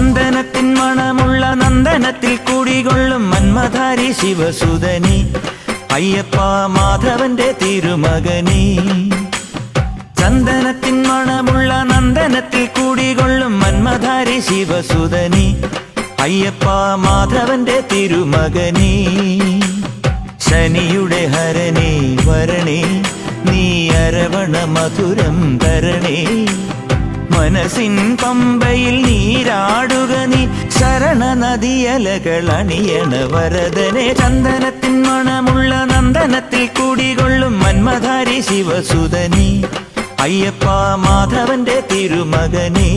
ചന്ദനത്തിൻ മണമുള്ള നന്ദനത്തിൽ കുടികൊള്ളും മന്മധാരി ശിവസുതനി അയ്യപ്പ മാധവന്റെ തിരുമകനി. ചന്ദനത്തിൻ മണമുള്ള നന്ദനത്തിൽ കുടികൊള്ളും മന്മധാരി ശിവസുതനി അയ്യപ്പ മാധവന്റെ തിരുമകനി. ശനിയുടെ ഹരണേ വരണേ നീ അരവണ മധുരം തരണേ. മനസ്സിൻ പമ്പയിൽ നീരാടുക നീ ശരണ നദിയലകൾ അണിയണ വരദനെ. ചന്ദനത്തിൻ മണമുള്ള നന്ദനത്തിൽ കുടികൊള്ളും മന്മധാരി ശിവസുതനി അയ്യപ്പ മാധവന്റെ തിരുമകനേ.